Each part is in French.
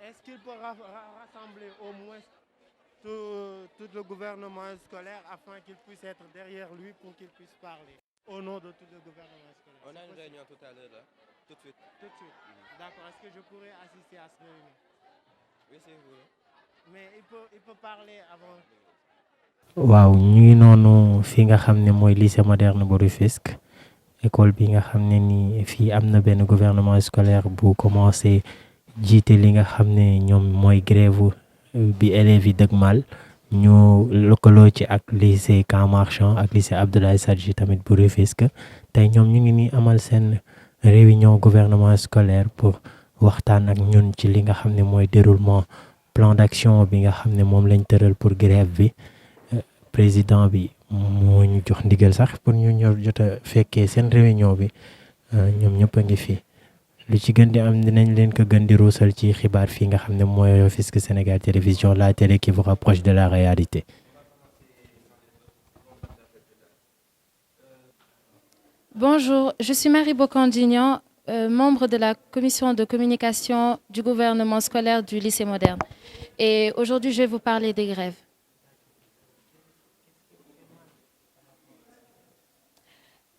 est-ce qu'il peut rassembler au moins tout le gouvernement scolaire afin qu'il puisse être derrière lui pour qu'il puisse parler au nom de tout le gouvernement scolaire? On a une réunion tout à l'heure là, tout de suite. Tout de suite. D'accord. Est-ce que je pourrais assister à cette réunion? Oui, si vous voulez. Mais il peut parler avant. waaw ñu ngi noonu fi nga xam ne mooy lycée moderne bu Rufisque école bi nga xam ne ni fii am na benn gouvernement scolaire bu commencé jiite li nga xam ne ñoom mooy grève bi élèves yi dëgmal ñu lëkkaloo ci ak lycée Camp Marchand ak lycée Abdoulaye Sadji tamit bu Rufisque tey ñoom ñu ngi ni amal seen réunion gouvernement scolaire pour waxtaan ak ñun ci li nga xam ne mooy déroulement plan d'action bi nga xam ne moom lañ tëral pour grève bi président bi moo ñu jox ndigal sax pour ñu ñëw jot a fekkee seen réunion bi ñoom ñëpp a ngi fi lu ci gën di am dinañ leen ko gën di ruusal ci xibaar fii nga xam ne mooy Rufisque Sénégal Télévision, la télé qui vous rapproche de la réalité. Bonjour, je suis Marie Bocandignan, membre de la commission de communication du gouvernement scolaire du lycée moderne. Et aujourd'hui, je vais vous parler des grèves.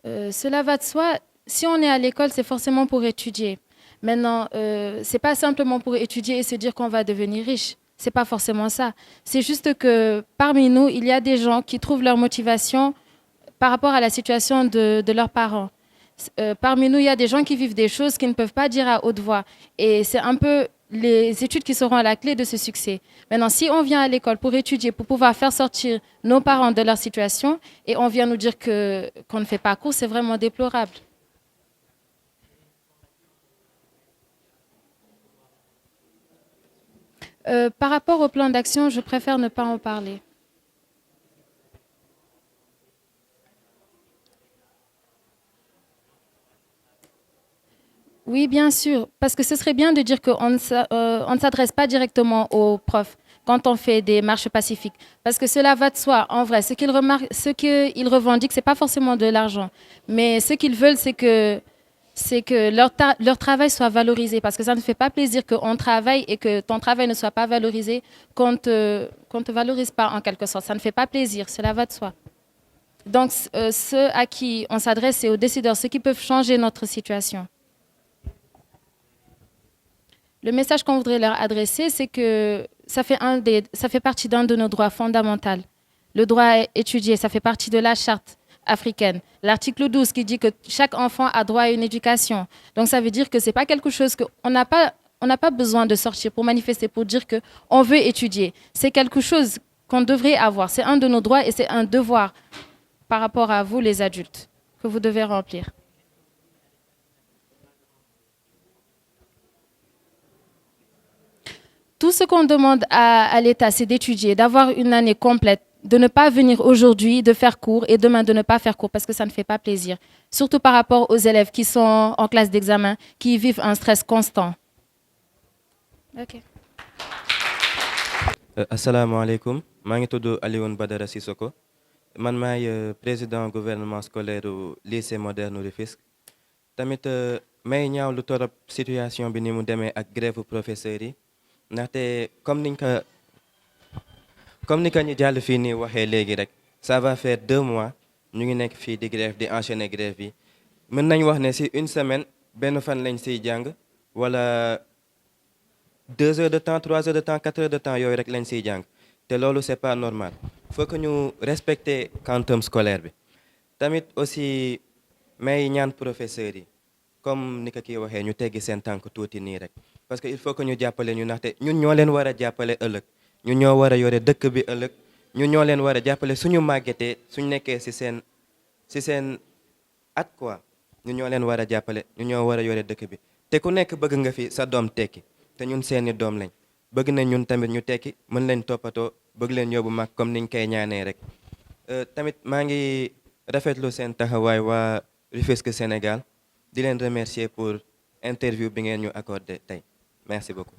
Cela va de soi, si on est à l'école, c'est forcément pour étudier. Maintenant, ce n'est pas simplement pour étudier et se dire qu'on va devenir riche. Ce n'est pas forcément ça. C'est juste que parmi nous, il y a des gens qui trouvent leur motivation par rapport à la situation de leurs parents. Parmi nous, il y a des gens qui vivent des choses qu'ils ne peuvent pas dire à haute voix. Et c'est un peu les études qui seront à la clé de ce succès. Maintenant, si on vient à l'école pour étudier, pour pouvoir faire sortir nos parents de leur situation, et on vient nous dire qu'on ne fait pas cours, c'est vraiment déplorable. Par rapport au plan d'action, je préfère ne pas en parler. Oui, bien sûr, parce que ce serait bien de dire qu'on ne s'adresse pas directement aux profs quand on fait des marches pacifiques. Parce que cela va de soi, en vrai. Ce qu'ils revendiquent, ce n'est pas forcément de l'argent. Mais ce qu'ils veulent, c'est que leur travail soit valorisé. Parce que ça ne fait pas plaisir qu'on travaille et que ton travail ne soit pas valorisé, qu'on ne te valorise pas en quelque sorte. Ça ne fait pas plaisir, cela va de soi. Donc, ceux à qui on s'adresse, c'est aux décideurs, ceux qui peuvent changer notre situation. Le message qu'on voudrait leur adresser, c'est que ça fait partie d'un de nos droits fondamentaux. Le droit à étudier, ça fait partie de la charte africaine. L'article 12 qui dit que chaque enfant a droit à une éducation. Donc ça veut dire que ce n'est pas quelque chose qu'on n'a pas besoin de sortir pour manifester, pour dire qu'on veut étudier. C'est quelque chose qu'on devrait avoir. C'est un de nos droits et c'est un devoir par rapport à vous, les adultes, que vous devez remplir. Tout ce qu'on demande à l'État, c'est d'étudier, d'avoir une année complète, de ne pas venir aujourd'hui, de faire cours et demain de ne pas faire cours parce que ça ne fait pas plaisir. Surtout par rapport aux élèves qui sont en classe d'examen, qui vivent un stress constant. Ok. Assalamu alaikum. Je suis Alioune Badara Sissoko. Je suis président du gouvernement scolaire au lycée moderne Rufisque. Tamit may ñaawlu torop situation bi ni mu démé ak grève professeurs yi. Ndaxte comme ni ñu jàll fii nii waxee léegi rek ça va faire 2 mois ñu ngi nekk fii di grève di enchaîner grève yi mën nañ wax ne si une semaine benn fan lañ siy jàng wala 2 heures de temps 3 heures de temps 4 heures de temps yooyu rek lañ siy jàng te loolu c'est pas normal faut que ñu respecter quantum scolaire bi tamit aussi may ñaan professeurs yi comme ni ko kii waxee ñu teggi seen tànk tuuti nii rek parce que il faut que ñu jàppale ñu ndaxte ñun ñoo leen war a jàppale ëllëg ñu ñoo war a yore dëkk bi ëllëg ñu ñoo leen war a jàppale suñu màggetee suñu nekkee ci seen at quoi ñu ñoo leen war a jàppale ñu ñoo war a yore dëkk bi te ku nekk bëgg nga fi sa doom tekki te ñun seeni doom lañ bëgg nañ ñun tamit ñu tekki mën leen toppatoo bëgg leen yóbbu mag comme niñ koy ñaanee rek tamit maa ngi rafetlu seen taxawaay waa Rufisque Sénégal di leen remercier pour interview bi ngeen ñu accordé tey merci beaucoup